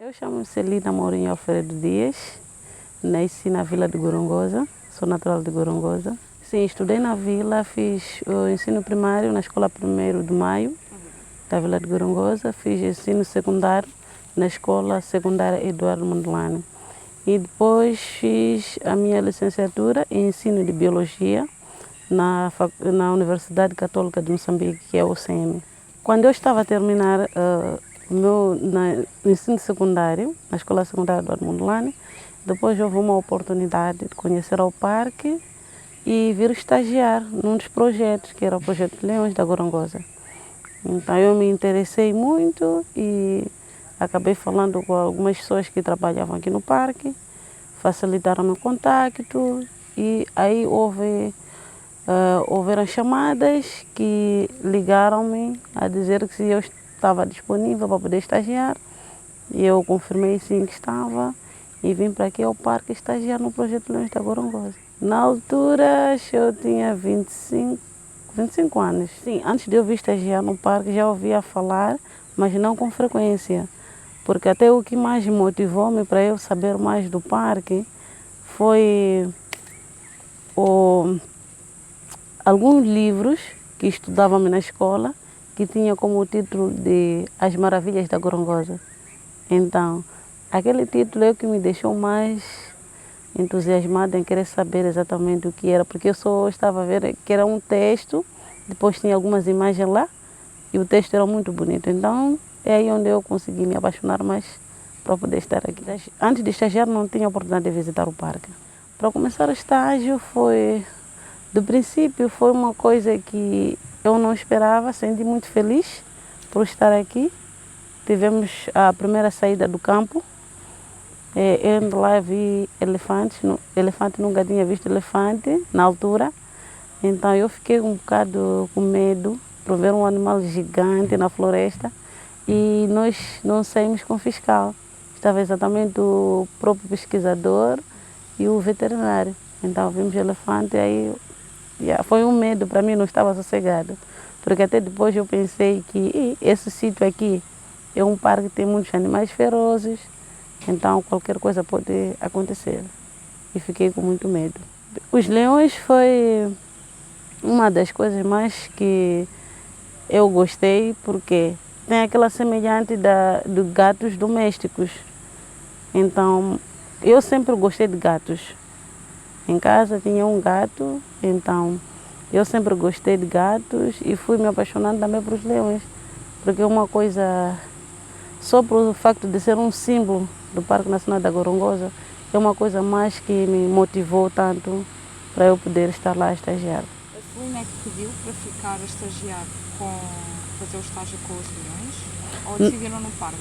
Eu chamo-me Celina Mourinho Alfredo Dias, nasci na Vila de Gorongosa, sou natural de Gorongosa. Sim, estudei na Vila, fiz o ensino primário na Escola 1º de Maio, da Vila de Gorongosa, fiz ensino secundário na Escola Secundária Eduardo Mondlane. E depois fiz a minha licenciatura em ensino de Biologia na Universidade Católica de Moçambique, que é o UCM. Quando eu estava a terminar o ensino secundário, na Escola Secundária Eduardo Mondlane, depois houve uma oportunidade de conhecer o parque e vir estagiar num dos projetos, que era o Projeto Leões da Gorongosa. Então eu me interessei muito e acabei falando com algumas pessoas que trabalhavam aqui no parque, facilitaram meu contacto e aí houveram chamadas que ligaram-me a dizer que se eu estava disponível para poder estagiar. E eu confirmei sim que estava e vim para aqui ao parque estagiar no Projeto Leões da Gorongosa. Na altura eu tinha 25 anos. Sim, antes de eu vir estagiar no parque já ouvia falar, mas não com frequência. Porque até o que mais motivou-me para eu saber mais do parque foi alguns livros que estudávamos na escola que tinha como título de As Maravilhas da Gorongosa. Então, aquele título é o que me deixou mais entusiasmada em querer saber exatamente o que era, porque eu só estava a ver que era um texto, depois tinha algumas imagens lá e o texto era muito bonito. Então, é aí onde eu consegui me apaixonar mais para poder estar aqui. Antes de estagiar não tinha oportunidade de visitar o parque. Para começar o estágio do princípio foi uma coisa que eu não esperava, senti muito feliz por estar aqui. Tivemos a primeira saída do campo, eu lá vi elefantes, elefante nunca tinha visto elefante na altura, então eu fiquei um bocado com medo por ver um animal gigante na floresta e nós não saímos com o fiscal, estava exatamente o próprio pesquisador e o veterinário, então vimos elefante aí foi um medo para mim, não estava sossegado, porque até depois eu pensei que esse sítio aqui é um parque que tem muitos animais ferozes, então qualquer coisa pode acontecer. E fiquei com muito medo. Os leões foi uma das coisas mais que eu gostei, porque tem aquela semelhante dos gatos domésticos. Então, eu sempre gostei de gatos. Em casa tinha um gato, então eu sempre gostei de gatos e fui me apaixonando também por os leões, porque é uma coisa, só pelo facto de ser um símbolo do Parque Nacional da Gorongosa, é uma coisa mais que me motivou tanto para eu poder estar lá a estagiar. A Celina é que pediu para ficar a estagiar fazer o estágio com os leões ou decidiram no parque?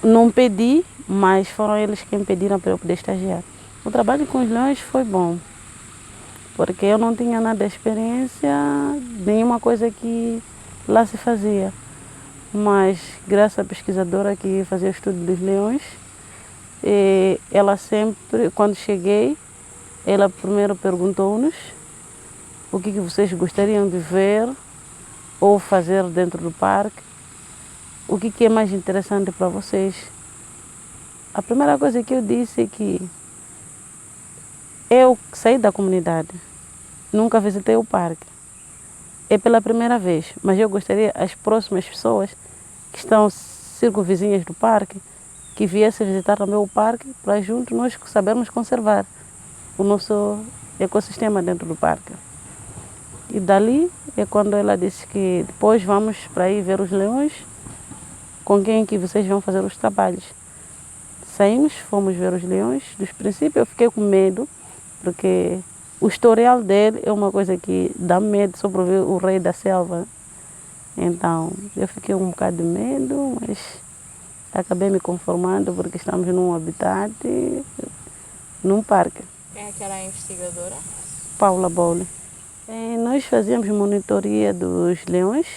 Não pedi, mas foram eles quem pediram para eu poder estagiar. O trabalho com os leões foi bom, porque eu não tinha nada de experiência, nenhuma coisa que lá se fazia. Mas graças à pesquisadora que fazia o estudo dos leões, ela sempre, quando cheguei, ela primeiro perguntou-nos o que vocês gostariam de ver ou fazer dentro do parque, o que é mais interessante para vocês. A primeira coisa que eu disse é que eu saí da comunidade, nunca visitei o parque. É pela primeira vez, mas eu gostaria as próximas pessoas que estão circunvizinhas do parque, que viessem visitar também o parque, para juntos nós sabermos conservar o nosso ecossistema dentro do parque. E dali é quando ela disse que depois vamos para aí ver os leões, com quem que vocês vão fazer os trabalhos. Saímos, fomos ver os leões. Dos princípios eu fiquei com medo, porque o historial dele é uma coisa que dá medo, só para ver o rei da selva. Então, eu fiquei um bocado de medo, mas acabei me conformando porque estamos num habitat, num parque. Quem é que era a investigadora? Paula Bowley. Nós fazíamos monitoria dos leões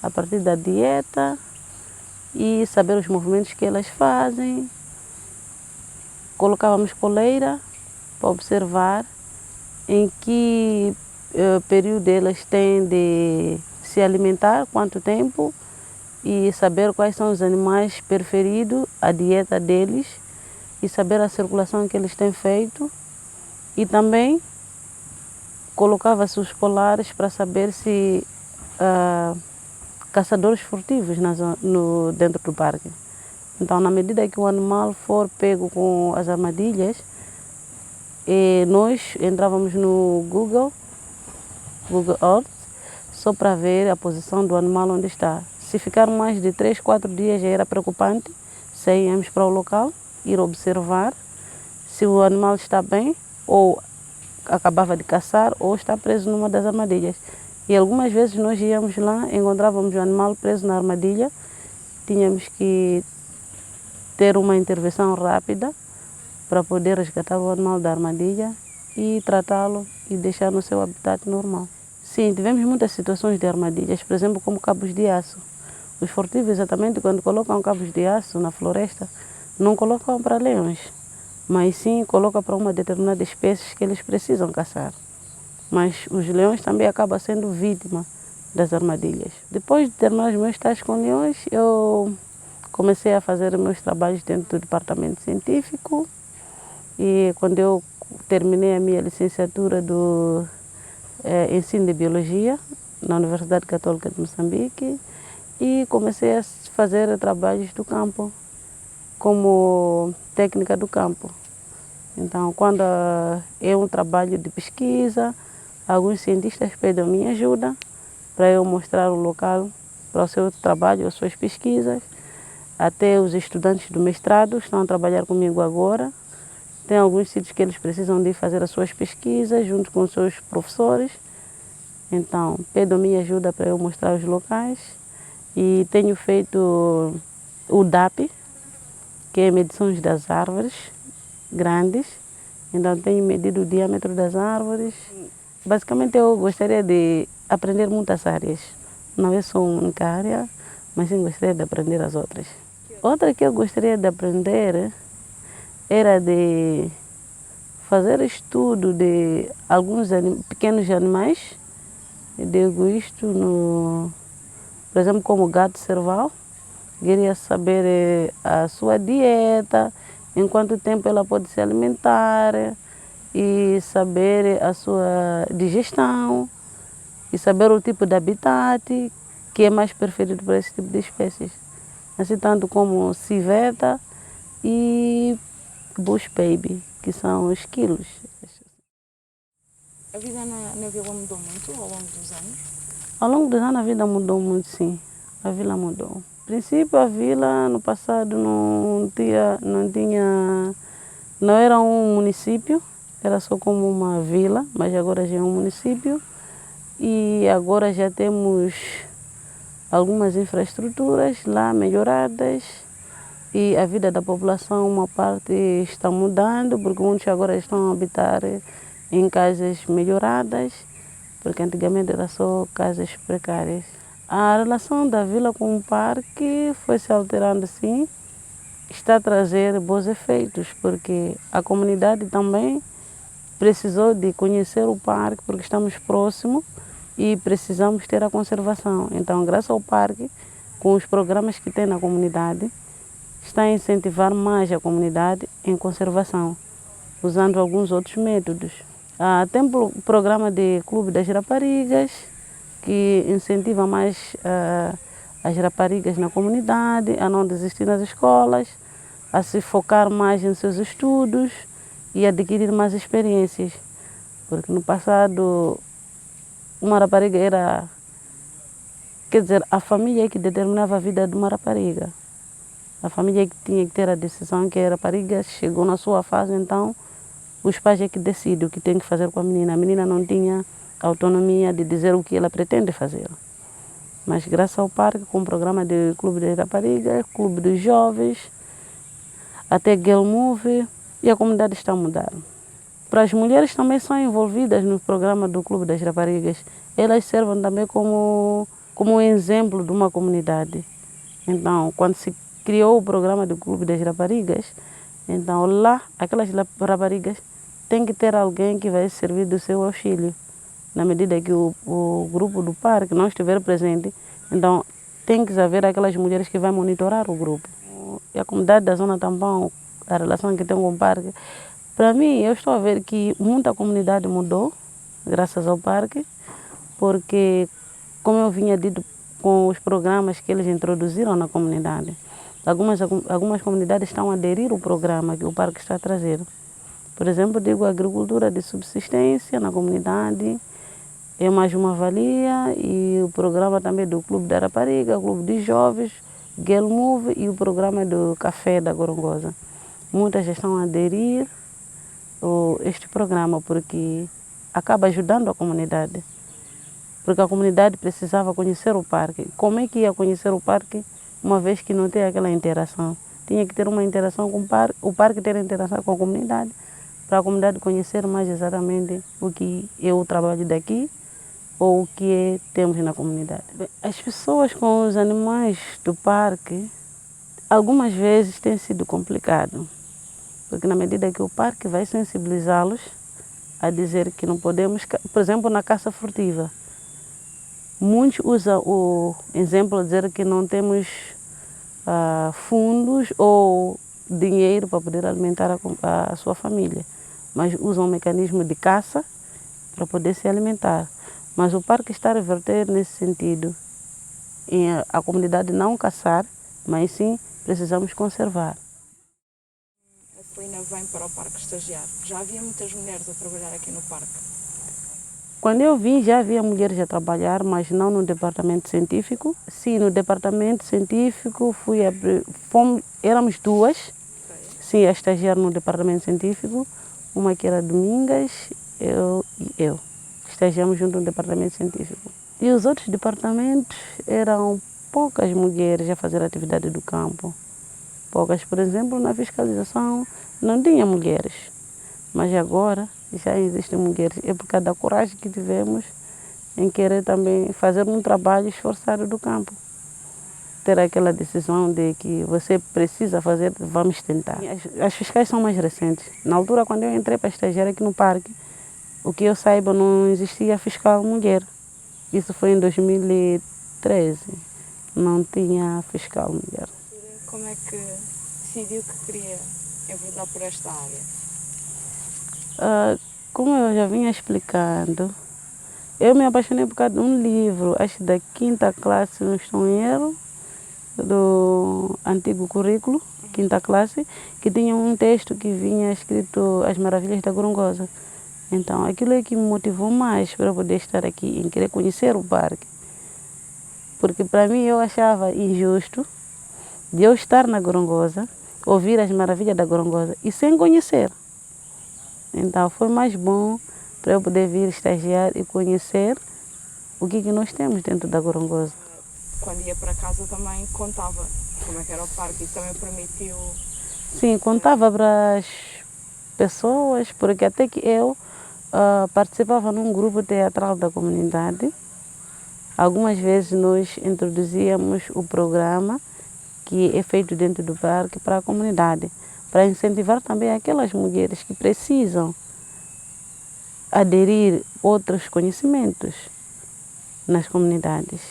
a partir da dieta e saber os movimentos que elas fazem. Colocávamos coleira para observar em que período elas têm de se alimentar, quanto tempo, e saber quais são os animais preferidos, a dieta deles e saber a circulação que eles têm feito. E também colocava-se os colares para saber se caçadores furtivos dentro do parque. Então, na medida que o animal for pego com as armadilhas, nós entrávamos no Google Earth, só para ver a posição do animal onde está. Se ficar mais de 3, 4 dias já era preocupante, saíamos para o local, ir observar se o animal está bem, ou acabava de caçar, ou está preso numa das armadilhas. E algumas vezes nós íamos lá, encontrávamos o animal preso na armadilha, tínhamos que ter uma intervenção rápida para poder resgatar o animal da armadilha e tratá-lo e deixar no seu habitat normal. Sim, tivemos muitas situações de armadilhas, por exemplo, como cabos de aço. Os furtivos, exatamente quando colocam cabos de aço na floresta, não colocam para leões, mas sim colocam para uma determinada espécie que eles precisam caçar. Mas os leões também acabam sendo vítima das armadilhas. Depois de terminar os meus estágios com leões, eu comecei a fazer meus trabalhos dentro do departamento científico. E quando eu terminei a minha licenciatura do ensino de biologia na Universidade Católica de Moçambique, e comecei a fazer trabalhos do campo como técnica do campo. Então, quando é um trabalho de pesquisa, alguns cientistas pedem a minha ajuda para eu mostrar o local para o seu trabalho, as suas pesquisas. Até os estudantes do mestrado estão a trabalhar comigo agora. Tem alguns sítios que eles precisam de fazer as suas pesquisas junto com os seus professores. Então, pedem a minha ajuda para eu mostrar os locais. E tenho feito o DAP, que é medições das árvores grandes. Então, tenho medido o diâmetro das árvores. Basicamente, eu gostaria de aprender muitas áreas. Não é só uma única área, mas sim gostaria de aprender as outras. Outra que eu gostaria de aprender era de fazer estudo de alguns pequenos animais. Eu digo isto, por exemplo, como o gato cerval. Queria saber a sua dieta, em quanto tempo ela pode se alimentar, e saber a sua digestão, e saber o tipo de habitat que é mais preferido para esse tipo de espécies. Assim tanto como civeta e bush baby, que são esquilos. A vida na vila mudou muito ao longo dos anos? Ao longo dos anos a vida mudou muito, sim. A vila mudou. No princípio, a vila no passado não era um município, era só como uma vila, mas agora já é um município. E agora já temos algumas infraestruturas lá melhoradas. E a vida da população, uma parte está mudando, porque muitos agora estão a habitar em casas melhoradas, porque antigamente era só casas precárias. A relação da vila com o parque foi se alterando, sim, está a trazer bons efeitos, porque a comunidade também precisou de conhecer o parque, porque estamos próximos e precisamos ter a conservação. Então, graças ao parque, com os programas que tem na comunidade, está a incentivar mais a comunidade em conservação, usando alguns outros métodos. Tem o programa de Clube das Raparigas, que incentiva mais as raparigas na comunidade a não desistir nas escolas, a se focar mais em seus estudos e adquirir mais experiências. Porque no passado, uma rapariga era... Quer dizer, a família é que determinava a vida de uma rapariga. A família é que tinha que ter a decisão que a rapariga chegou na sua fase, então os pais é que decidem o que tem que fazer com a menina. A menina não tinha autonomia de dizer o que ela pretende fazer. Mas graças ao parque, com o programa de Clube de Raparigas, Clube dos Jovens, até Girl Movie, e a comunidade está a mudar. Para as mulheres também são envolvidas no programa do Clube das Raparigas. Elas servem também como um exemplo de uma comunidade. Então, quando se criou o programa do Clube das Raparigas, então lá, aquelas raparigas têm que ter alguém que vai servir do seu auxílio. Na medida que o grupo do parque não estiver presente, então tem que haver aquelas mulheres que vão monitorar o grupo. E a comunidade da Zona Tampão, a relação que tem com o parque, para mim, eu estou a ver que muita comunidade mudou, graças ao parque, porque, como eu vinha dito, com os programas que eles introduziram na comunidade, algumas comunidades estão a aderir ao programa que o parque está a trazer. Por exemplo, digo agricultura de subsistência na comunidade, é mais uma valia, e o programa também do Clube da Rapariga, o Clube de Jovens, Girl Move e o programa do Café da Gorongosa. Muitas já estão a aderir a este programa porque acaba ajudando a comunidade. Porque a comunidade precisava conhecer o parque. Como é que ia conhecer o parque uma vez que não tem aquela interação? Tinha que ter uma interação com o parque ter interação com a comunidade, para a comunidade conhecer mais exatamente o que é o trabalho daqui ou o que temos na comunidade. As pessoas com os animais do parque, algumas vezes tem sido complicado, porque na medida que o parque vai sensibilizá-los a dizer que não podemos, por exemplo, na caça furtiva, muitos usam o exemplo de dizer que não temos fundos ou dinheiro para poder alimentar a sua família, mas usam um mecanismo de caça para poder se alimentar. Mas o parque está a reverter nesse sentido, em a comunidade não caçar, mas sim precisamos conservar. A Celina vem para o parque estagiar. Já havia muitas mulheres a trabalhar aqui no parque? Quando eu vim, já havia mulheres a trabalhar, mas não no departamento científico. Sim, no departamento científico éramos duas, sim, a estagiar no departamento científico, uma que era Domingas, eu e eu. Estagiamos junto no departamento científico. E os outros departamentos eram poucas mulheres a fazer atividade do campo. Poucas, por exemplo, na fiscalização não tinha mulheres, mas agora já existem mulheres. É por causa da coragem que tivemos em querer também fazer um trabalho esforçado do campo. Ter aquela decisão de que você precisa fazer, vamos tentar. As fiscais são mais recentes. Na altura, quando eu entrei para estagiar aqui no parque, o que eu saiba, não existia fiscal mulher. Isso foi em 2013. Não tinha fiscal mulher. Como é que decidiu que queria enverdar por esta área? Como eu já vinha explicando, eu me apaixonei por causa de um livro, acho da 5ª classe, não estou em erro, do antigo currículo, 5ª classe, que tinha um texto que vinha escrito As Maravilhas da Gorongosa. Então, aquilo é que me motivou mais para poder estar aqui, em querer conhecer o parque. Porque para mim eu achava injusto de eu estar na Gorongosa, ouvir as maravilhas da Gorongosa e sem conhecer. Então, foi mais bom para eu poder vir estagiar e conhecer o que nós temos dentro da Gorongosa. Quando ia para casa também contava como é que era o parque e também permitiu... Sim, contava para as pessoas, porque até que eu participava num grupo teatral da comunidade. Algumas vezes nós introduzíamos o programa que é feito dentro do parque para a comunidade, para incentivar também aquelas mulheres que precisam aderir outros conhecimentos nas comunidades.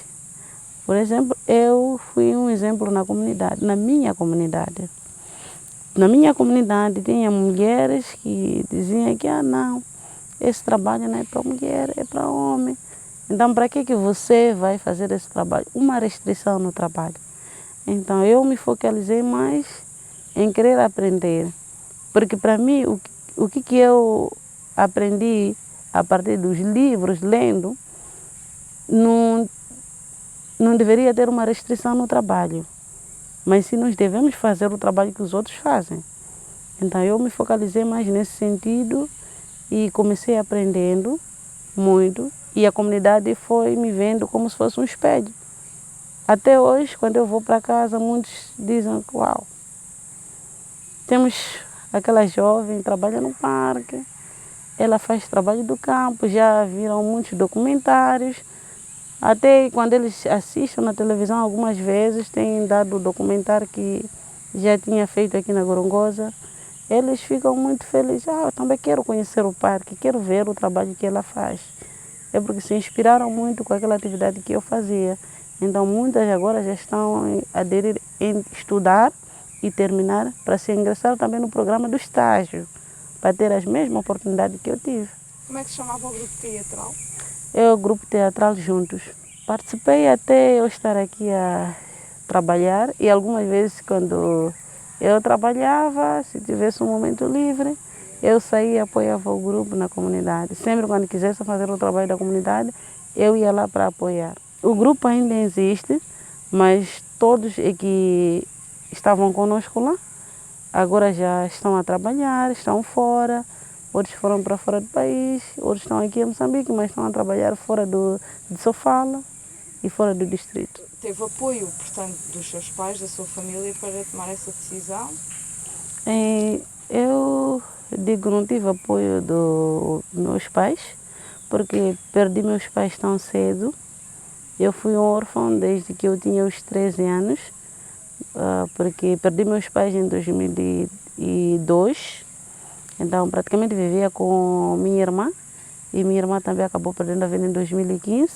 Por exemplo, eu fui um exemplo na comunidade, na minha comunidade. Na minha comunidade tinha mulheres que diziam que não, esse trabalho não é para mulher, é para homem. Então, para que você vai fazer esse trabalho? Uma restrição no trabalho. Então, eu me focalizei mais em querer aprender. Porque, para mim, o que eu aprendi a partir dos livros, lendo, não deveria ter uma restrição no trabalho. Mas sim, nós devemos fazer o trabalho que os outros fazem. Então, eu me focalizei mais nesse sentido e comecei aprendendo muito. E a comunidade foi me vendo como se fosse um espelho. Até hoje, quando eu vou para casa, muitos dizem, uau, temos aquela jovem que trabalha no parque, ela faz trabalho do campo, já viram muitos documentários. Até quando eles assistem na televisão, algumas vezes têm dado o documentário que já tinha feito aqui na Gorongosa. Eles ficam muito felizes. Eu também quero conhecer o parque, quero ver o trabalho que ela faz. É porque se inspiraram muito com aquela atividade que eu fazia. Então muitas agora já estão a aderir em estudar e terminar para se ingressar também no programa do estágio, para ter as mesmas oportunidades que eu tive. Como é que se chamava o grupo teatral? É o grupo teatral Juntos. Participei até eu estar aqui a trabalhar e algumas vezes quando eu trabalhava, se tivesse um momento livre, eu saía e apoiava o grupo na comunidade. Sempre quando quisesse fazer o trabalho da comunidade, eu ia lá para apoiar. O grupo ainda existe, mas todos que estavam conosco lá, agora já estão a trabalhar, estão fora, outros foram para fora do país, outros estão aqui em Moçambique, mas estão a trabalhar fora de Sofala e fora do distrito. Teve apoio, portanto, dos seus pais, da sua família, para tomar essa decisão? Eu digo não tive apoio dos meus pais, porque perdi meus pais tão cedo. Eu fui órfã desde que eu tinha os 13 anos, porque perdi meus pais em 2002. Então, praticamente vivia com minha irmã, e minha irmã também acabou perdendo a vida em 2015.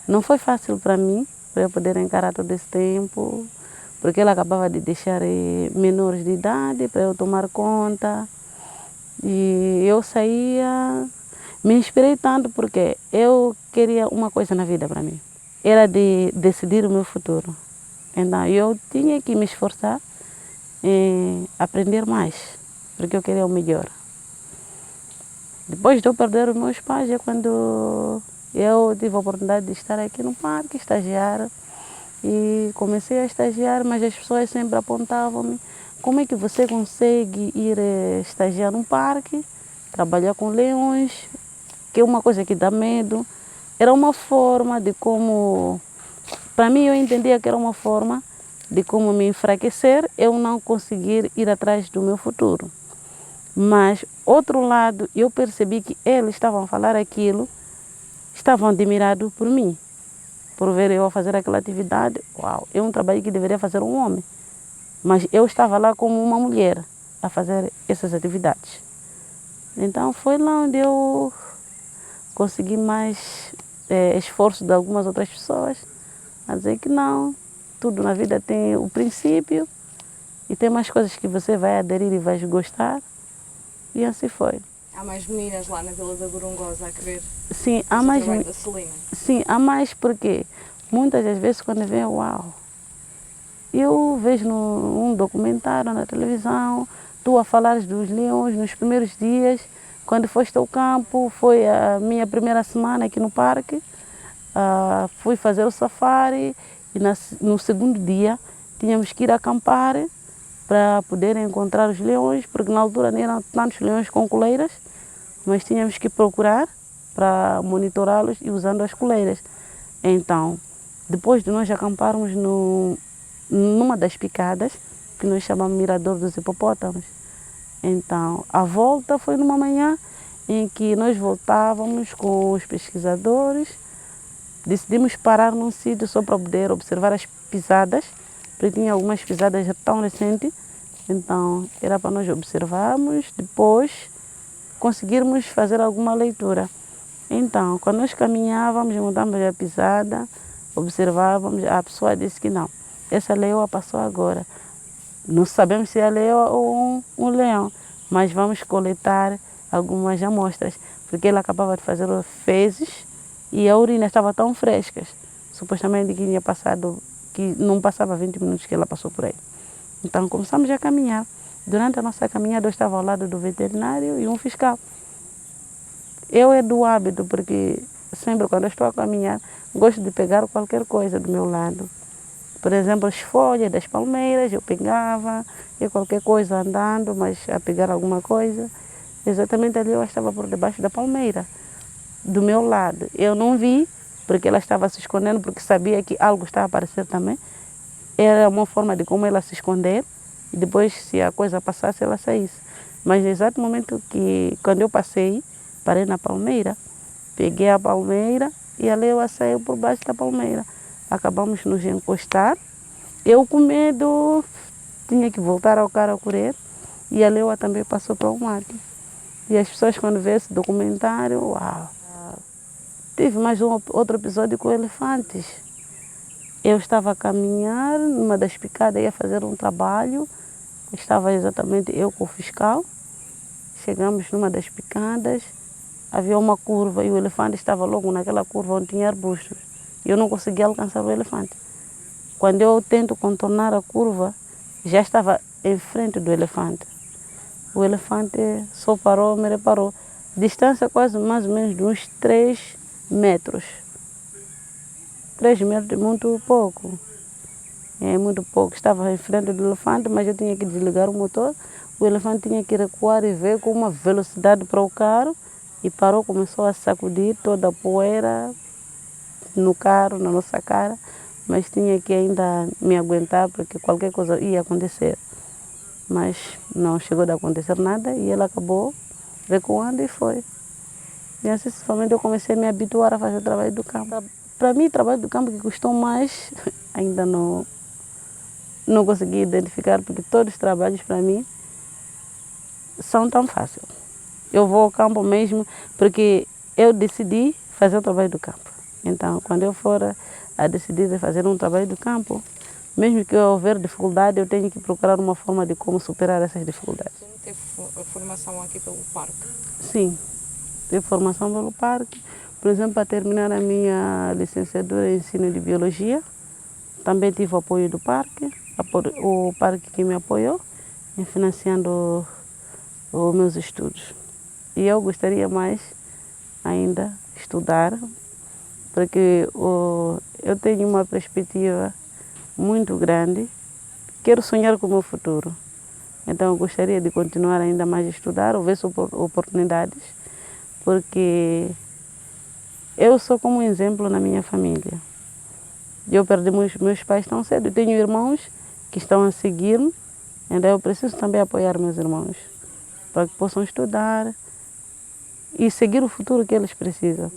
Não foi fácil para mim, para eu poder encarar todo esse tempo, porque ela acabava de deixar menores de idade para eu tomar conta. E eu saía, me inspirei tanto porque eu queria uma coisa na vida para mim, era de decidir o meu futuro. Então eu tinha que me esforçar em aprender mais, porque eu queria o melhor. Depois de eu perder os meus pais, é quando eu tive a oportunidade de estar aqui no parque, estagiar. E comecei a estagiar, mas as pessoas sempre apontavam-me: como é que você consegue ir estagiar num parque, trabalhar com leões, que é uma coisa que dá medo. Era uma forma de como, para mim eu entendia que era uma forma de como me enfraquecer, eu não conseguir ir atrás do meu futuro. Mas, outro lado, eu percebi que eles estavam a falar aquilo, estavam admirados por mim, por ver eu a fazer aquela atividade. Uau, é um trabalho que deveria fazer um homem, mas eu estava lá como uma mulher a fazer essas atividades. Então foi lá onde eu consegui mais esforço de algumas outras pessoas a dizer que não, tudo na vida tem o princípio e tem mais coisas que você vai aderir e vai gostar, e assim foi. Há mais meninas lá na Vila da Gorongosa a querer Sim, há fazer o mais. trabalho da Celina? Sim, há mais porque muitas das vezes quando vem, uau, eu vejo num documentário na televisão, tu a falares dos leões nos primeiros dias, quando foste ao campo, foi a minha primeira semana aqui no parque, fui fazer o safari e no segundo dia tínhamos que ir acampar para poder encontrar os leões, porque na altura não eram tantos leões com coleiras, mas tínhamos que procurar para monitorá-los e usando as coleiras. Então, depois de nós acamparmos numa das picadas, que nós chamamos Mirador dos Hipopótamos, então a volta foi numa manhã em que nós voltávamos com os pesquisadores, decidimos parar num sítio só para poder observar as pisadas, porque tinha algumas pisadas tão recentes, então era para nós observarmos, depois conseguirmos fazer alguma leitura. Então, quando nós caminhávamos, mudávamos a pisada, observávamos, a pessoa disse que não, essa leoa passou agora. Não sabemos se é a leoa ou um leão, mas vamos coletar algumas amostras, porque ela acabava de fazer fezes e a urina estava tão frescas, supostamente que tinha passado, que não passava 20 minutos que ela passou por aí. Então começamos a caminhar. Durante a nossa caminhada eu estava ao lado do veterinário e um fiscal. Eu é do hábito, porque sempre quando eu estou a caminhar, gosto de pegar qualquer coisa do meu lado. Por exemplo, as folhas das palmeiras eu pegava, e qualquer coisa andando, mas a pegar alguma coisa. Exatamente ali eu estava por debaixo da palmeira, do meu lado. Eu não vi, porque ela estava se escondendo, porque sabia que algo estava a aparecer também. Era uma forma de como ela se esconder, e depois, se a coisa passasse, ela saísse. Mas no exato momento que, quando eu passei, parei na palmeira, peguei a palmeira e a leoa saiu por baixo da palmeira. Acabamos de nos encostar. Eu com medo, tinha que voltar ao cara a correr, e a leoa também passou para o mato. E as pessoas quando vê esse documentário, uau! Tive mais outro episódio com elefantes. Eu estava a caminhar numa das picadas, ia fazer um trabalho, estava exatamente eu com o fiscal. Chegamos numa das picadas, havia uma curva e o elefante estava logo naquela curva onde tinha arbustos. Eu não conseguia alcançar o elefante. Quando eu tento contornar a curva, já estava em frente do elefante. O elefante só parou, me reparou. Distância quase mais ou menos de uns 3 metros. 3 metros é muito pouco. É muito pouco. Estava em frente do elefante, mas eu tinha que desligar o motor. O elefante tinha que recuar e veio com uma velocidade para o carro. E parou, começou a sacudir toda a poeira no carro, na nossa cara. Mas tinha que ainda me aguentar, porque qualquer coisa ia acontecer. Mas não chegou a acontecer nada e ele acabou recuando e foi. E assim, principalmente, eu comecei a me habituar a fazer o trabalho do campo. Para mim, o trabalho do campo que custou mais, ainda não consegui identificar, porque todos os trabalhos para mim são tão fáceis. Eu vou ao campo mesmo porque eu decidi fazer o trabalho do campo. Então, quando eu for a decidir fazer um trabalho do campo, mesmo que eu houver dificuldade, eu tenho que procurar uma forma de como superar essas dificuldades. Você teve formação aqui pelo parque? Sim, tive formação pelo parque. Por exemplo, para terminar a minha licenciatura em ensino de biologia, também tive o apoio do parque, o parque que me apoiou em financiando os meus estudos. E eu gostaria mais ainda estudar, porque eu tenho uma perspectiva muito grande, quero sonhar com o meu futuro. Então eu gostaria de continuar ainda mais a estudar, ou ver oportunidades, porque eu sou como um exemplo na minha família. Eu perdi meus pais tão cedo, eu tenho irmãos que estão a seguir-me, então eu preciso também apoiar meus irmãos, para que possam estudar e seguir o futuro que eles precisam.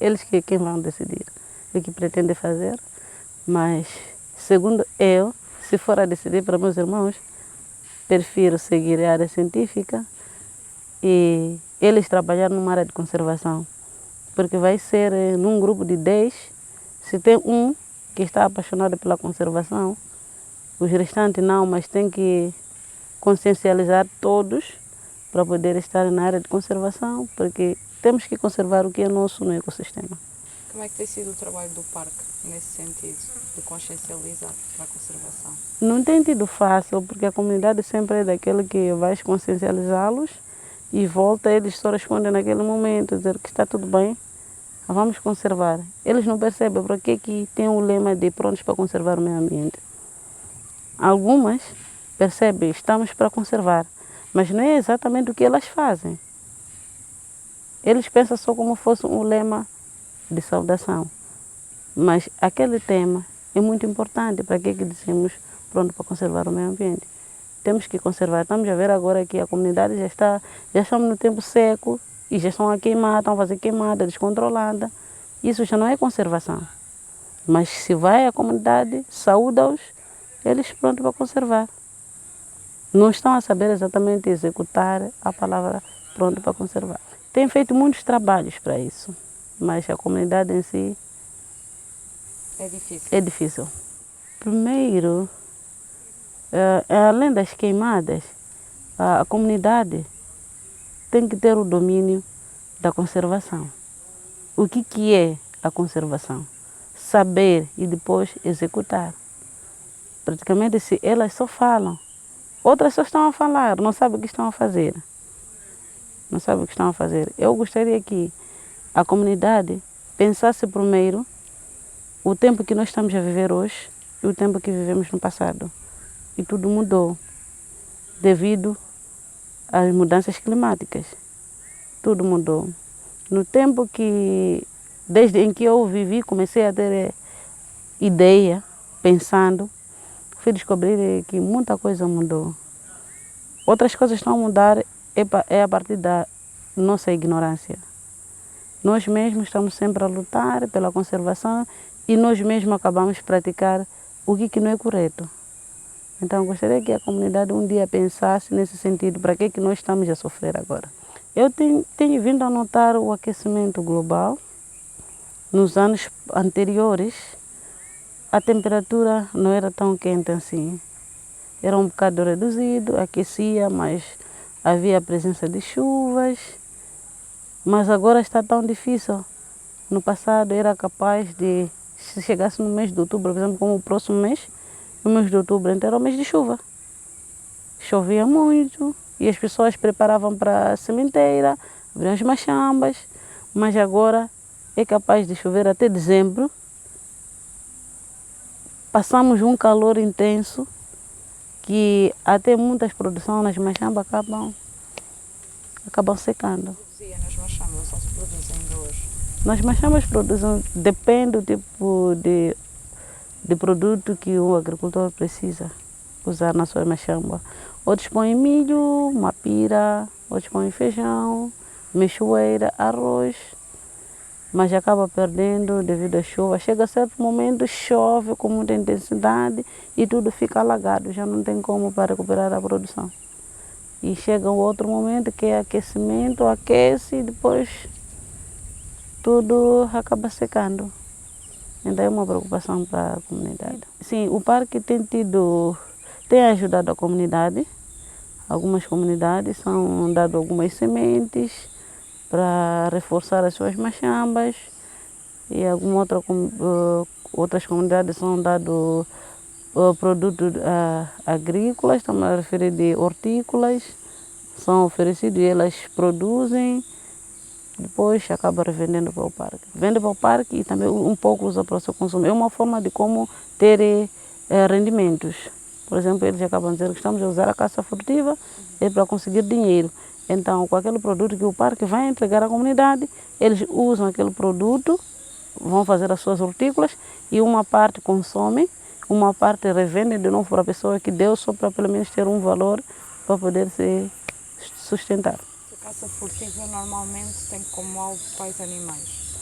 Eles que quem vão decidir o que pretendem fazer, mas segundo eu, se for a decidir para meus irmãos, prefiro seguir a área científica e eles trabalhar numa área de conservação, porque vai ser num grupo de 10, se tem um que está apaixonado pela conservação, os restantes não, mas tem que consciencializar todos para poder estar na área de conservação, porque temos que conservar o que é nosso no ecossistema. Como é que tem sido o trabalho do parque nesse sentido, de consciencializar para a conservação? Não tem tido fácil, porque a comunidade sempre é daquele que vai consciencializá-los e volta, eles só respondem naquele momento, dizer que está tudo bem, vamos conservar. Eles não percebem para que tem o lema de prontos para conservar o meio ambiente. Algumas percebem, estamos para conservar, mas não é exatamente o que elas fazem. Eles pensam só como fosse um lema de saudação. Mas aquele tema é muito importante. Para que dizemos pronto para conservar o meio ambiente? Temos que conservar. Estamos a ver agora que a comunidade já estamos no tempo seco e já estão a queimar, estão a fazer queimada descontrolada. Isso já não é conservação. Mas se vai à comunidade, saúda-os, eles pronto para conservar. Não estão a saber exatamente executar a palavra pronto para conservar. Tem feito muitos trabalhos para isso, mas a comunidade em si é difícil. É difícil. Primeiro, além das queimadas, a comunidade tem que ter o domínio da conservação. O que é a conservação? Saber e depois executar. Praticamente, se elas só falam, outras só estão a falar, não sabem o que estão a fazer. Não sabem o que estão a fazer. Eu gostaria que a comunidade pensasse primeiro o tempo que nós estamos a viver hoje e o tempo que vivemos no passado. E tudo mudou devido às mudanças climáticas. Tudo mudou. No tempo desde em que eu vivi, comecei a ter ideia, pensando, fui descobrir que muita coisa mudou. Outras coisas estão a mudar é a partir da nossa ignorância. Nós mesmos estamos sempre a lutar pela conservação e nós mesmos acabamos de praticar o que não é correto. Então, gostaria que a comunidade um dia pensasse nesse sentido, para que nós estamos a sofrer agora. Eu tenho vindo a notar o aquecimento global. Nos anos anteriores, a temperatura não era tão quente assim. Era um bocado reduzido, aquecia, mas havia a presença de chuvas. Mas agora está tão difícil. No passado era capaz de, se chegasse no mês de outubro, por exemplo, como o próximo mês, o mês de outubro então era o mês de chuva. Chovia muito e as pessoas preparavam para a sementeira, abriam as machambas, mas agora é capaz de chover até dezembro. Passamos um calor intenso que até muitas produções nas machambas acabam secando. Produzia nas machambas, só se produz ainda hoje. Nas machambas produzem, depende do tipo de produto que o agricultor precisa usar na sua machamba. Outros põem milho, mapira, outros põem feijão, mexoeira, arroz, mas acaba perdendo devido à chuva. Chega a certo momento, chove com muita intensidade e tudo fica alagado, já não tem como para recuperar a produção. E chega um outro momento que é aquecimento, aquece e depois tudo acaba secando. Então é uma preocupação para a comunidade. Sim, o parque tem ajudado a comunidade. Algumas comunidades são dado algumas sementes para reforçar as suas machambas e outras comunidades são dado produtos agrícolas, estamos a referir de hortícolas, são oferecidos e elas produzem, depois acaba revendendo para o parque. Vende para o parque e também um pouco usa para o seu consumo. É uma forma de como ter rendimentos. Por exemplo, eles acabam de dizer que estamos a usar a caça furtiva para conseguir dinheiro. Então, com aquele produto que o parque vai entregar à comunidade, eles usam aquele produto, vão fazer as suas hortícolas e uma parte consomem, uma parte revendem de novo para a pessoa que deu, só para pelo menos ter um valor para poder se sustentar. A caça furtiva normalmente tem como alvo quais animais?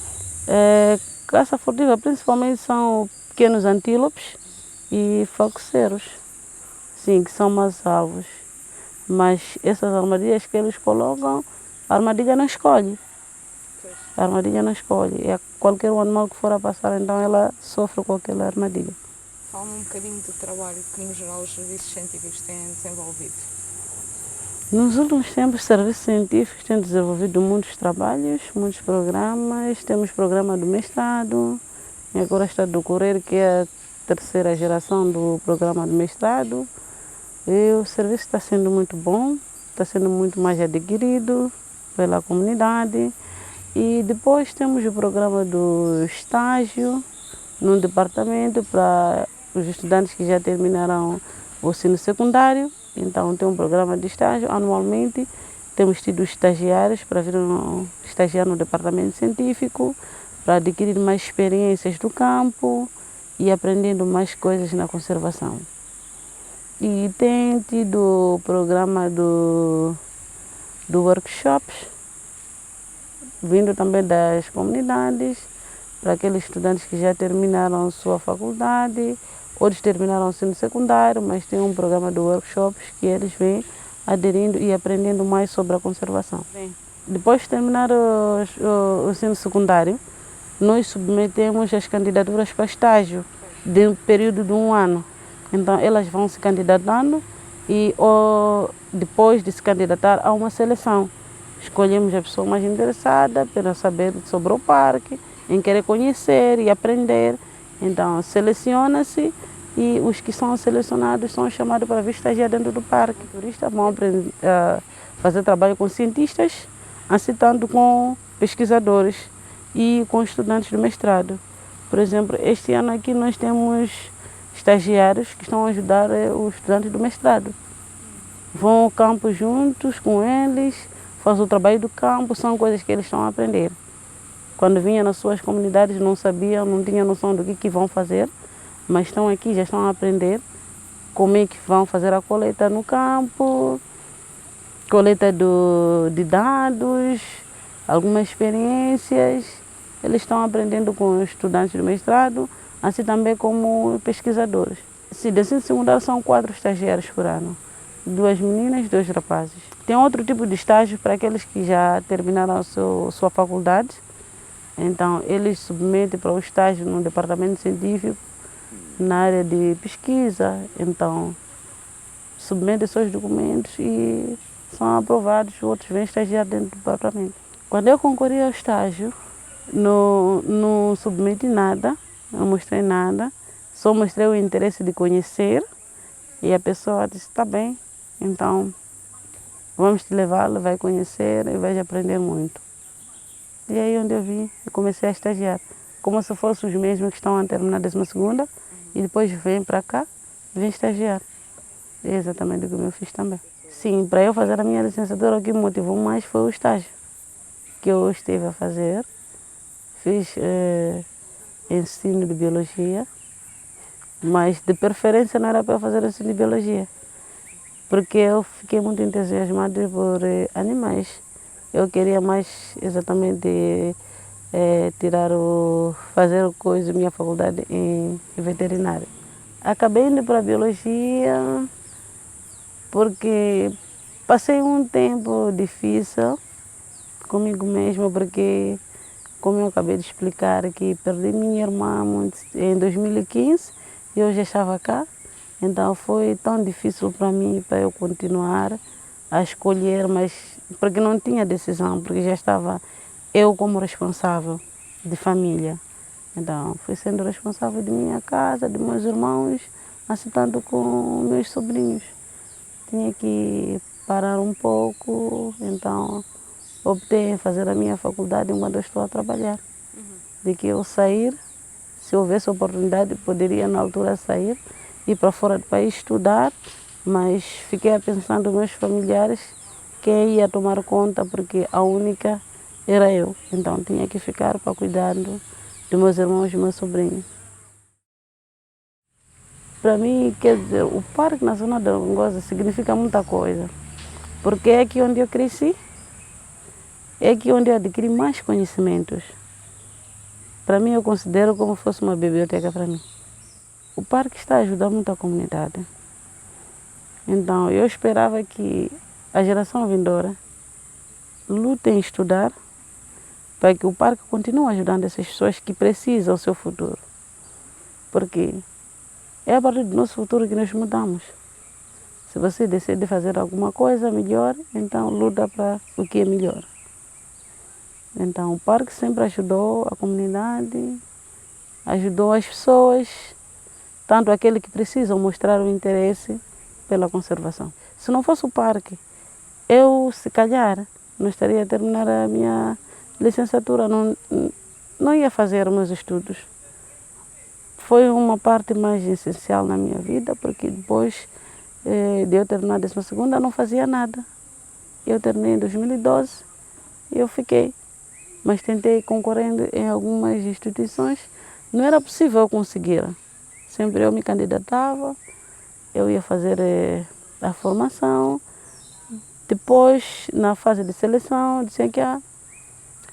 Caça furtiva principalmente são pequenos antílopes e falcoceiros, sim, que são mais alvos. Mas essas armadilhas que eles colocam, a armadilha não escolhe. A armadilha não escolhe. É qualquer animal que for a passar, então ela sofre com aquela armadilha. Fala-me um bocadinho do trabalho que, no geral, os serviços científicos têm desenvolvido. Nos últimos tempos, os serviços científicos têm desenvolvido muitos trabalhos, muitos programas. Temos programa do mestrado, e agora está a decorrer, que é a terceira geração do programa do mestrado. E o serviço está sendo muito bom, está sendo muito mais adquirido pela comunidade. E depois temos o programa do estágio no departamento para os estudantes que já terminaram o ensino secundário. Então tem um programa de estágio anualmente. Temos tido estagiários para vir estagiar no departamento científico, para adquirir mais experiências do campo e aprendendo mais coisas na conservação. E tem tido o programa do workshops, vindo também das comunidades, para aqueles estudantes que já terminaram sua faculdade, outros terminaram o ensino secundário, mas tem um programa de workshops que eles vêm aderindo e aprendendo mais sobre a conservação. Depois de terminar o ensino secundário, nós submetemos as candidaturas para estágio de um período de 1 ano. Então elas vão se candidatando e depois de se candidatar há uma seleção. Escolhemos a pessoa mais interessada para saber sobre o parque, em querer conhecer e aprender. Então seleciona-se e os que são selecionados são chamados para vir estagiar dentro do parque. Os turistas vão aprender a fazer trabalho com cientistas, assim tanto com pesquisadores e com estudantes do mestrado. Por exemplo, este ano aqui nós temos estagiários que estão a ajudar os estudantes do mestrado. Vão ao campo juntos com eles, fazem o trabalho do campo, são coisas que eles estão a aprender. Quando vinham nas suas comunidades não sabiam, não tinham noção do que vão fazer, mas estão aqui, já estão a aprender como é que vão fazer a coleta no campo, coleta de dados, algumas experiências. Eles estão aprendendo com os estudantes do mestrado, assim também como pesquisadores. Se de ensino secundário são 4 estagiários por ano, 2 meninas e 2 rapazes. Tem outro tipo de estágio para aqueles que já terminaram a sua faculdade. Então, eles submetem para o estágio no departamento científico na área de pesquisa, então submetem seus documentos e são aprovados, outros vêm estagiar dentro do departamento. Quando eu concorri ao estágio, não submeti nada, não mostrei nada, só mostrei o interesse de conhecer e a pessoa disse, está bem, então vamos te levá-lo, vai conhecer e vai aprender muito. E aí onde eu vim, eu comecei a estagiar, como se fossem os mesmos que estão a terminar a 12ª e depois vêm para cá, vêm estagiar. É exatamente o que eu fiz também. Sim, para eu fazer a minha licenciatura, o que me motivou mais foi o estágio que eu estive a fazer. Fiz ensino de biologia, mas de preferência não era para eu fazer ensino de biologia, porque eu fiquei muito entusiasmada por animais. Eu queria mais exatamente fazer minha faculdade em veterinária. Acabei indo para a biologia porque passei um tempo difícil comigo mesma, porque, como eu acabei de explicar, que perdi minha irmã em 2015 e eu já estava cá, então foi tão difícil para mim, para eu continuar a escolher, mas porque não tinha decisão, porque já estava eu como responsável de família. Então, fui sendo responsável de minha casa, de meus irmãos, assim tanto com meus sobrinhos. Tinha que parar um pouco, então optei em fazer a minha faculdade enquanto eu estou a trabalhar. De que eu sair, se houvesse oportunidade, poderia na altura sair, ir para fora do país estudar, mas fiquei a pensar nos meus familiares, quem ia tomar conta, porque a única era eu. Então tinha que ficar para cuidar dos meus irmãos e meus sobrinhos. Para mim, quer dizer, o Parque Nacional da Gorongosa significa muita coisa, porque é aqui onde eu cresci, é aqui onde eu adquiri mais conhecimentos. Para mim, eu considero como se fosse uma biblioteca para mim. O parque está a ajudar muito a comunidade. Então, eu esperava que a geração vindoura lute em estudar para que o parque continue ajudando essas pessoas que precisam do seu futuro. Porque é a partir do nosso futuro que nós mudamos. Se você decide fazer alguma coisa melhor, então luta para o que é melhor. Então, o parque sempre ajudou a comunidade, ajudou as pessoas, tanto aqueles que precisam mostrar o interesse pela conservação. Se não fosse o parque, eu, se calhar, não estaria a terminar a minha licenciatura, não ia fazer meus estudos. Foi uma parte mais essencial na minha vida, porque depois de eu terminar a 12ª, não fazia nada. Eu terminei em 2012 e eu fiquei. Mas tentei concorrendo em algumas instituições, não era possível conseguir. Sempre eu me candidatava, eu ia fazer a formação, depois, na fase de seleção, disse que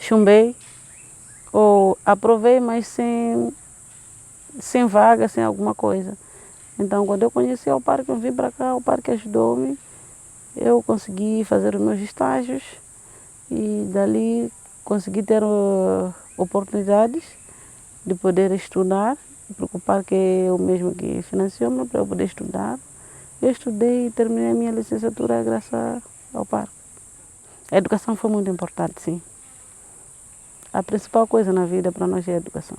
chumbei, ou aprovei, mas sem vaga, sem alguma coisa. Então, quando eu conheci o parque, eu vim para cá, o parque ajudou-me, eu consegui fazer os meus estágios e dali consegui ter oportunidades de poder estudar, porque o parque é o mesmo que financiou-me para eu poder estudar. Eu estudei e terminei a minha licenciatura graças ao parque. A educação foi muito importante, sim. A principal coisa na vida para nós é a educação.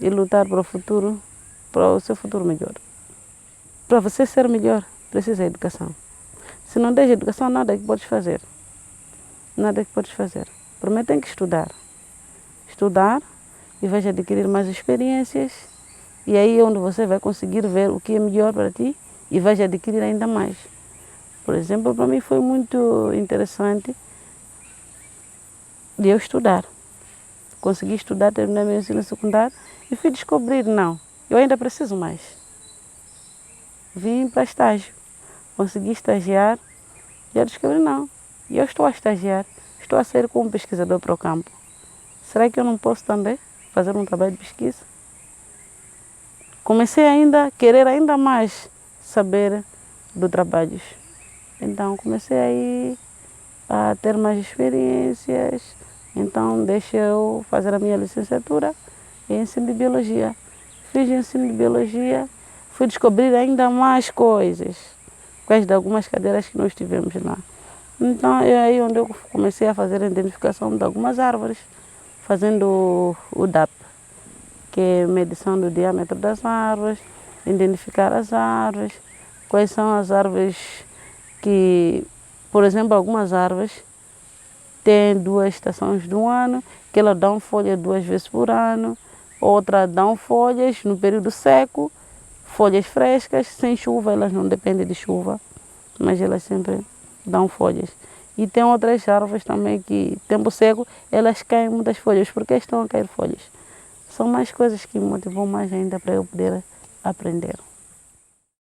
E lutar para o futuro, para o seu futuro melhor. Para você ser melhor, precisa de educação. Se não tens educação, nada que podes fazer. Nada que podes fazer. Primeiro tem que estudar. Estudar e vais adquirir mais experiências. E aí é onde você vai conseguir ver o que é melhor para ti e vais adquirir ainda mais. Por exemplo, para mim foi muito interessante de eu estudar. Consegui estudar, terminar meu ensino secundário e fui descobrir, não, eu ainda preciso mais. Vim para estágio, consegui estagiar e eu descobri, não, eu estou a estagiar, estou a sair como pesquisador para o campo. Será que eu não posso também fazer um trabalho de pesquisa? Comecei ainda a querer ainda mais saber do trabalho. Então comecei aí a ter mais experiências. Então deixei eu fazer a minha licenciatura em ensino de biologia. fiz ensino de biologia, fui descobrir ainda mais coisas, por causa de algumas cadeiras que nós tivemos lá. Então é aí onde eu comecei a fazer a identificação de algumas árvores, fazendo o DAP, que é medição do diâmetro das árvores, identificar as árvores, quais são as árvores que, por exemplo, algumas árvores têm 2 estações do ano, que elas dão folha 2 vezes por ano, outras dão folhas no período seco, folhas frescas, sem chuva, elas não dependem de chuva, mas elas sempre dão folhas. E tem outras árvores também que, tempo seco, elas caem muitas folhas. Por que estão a cair folhas? São mais coisas que me motivam mais ainda para eu poder aprender.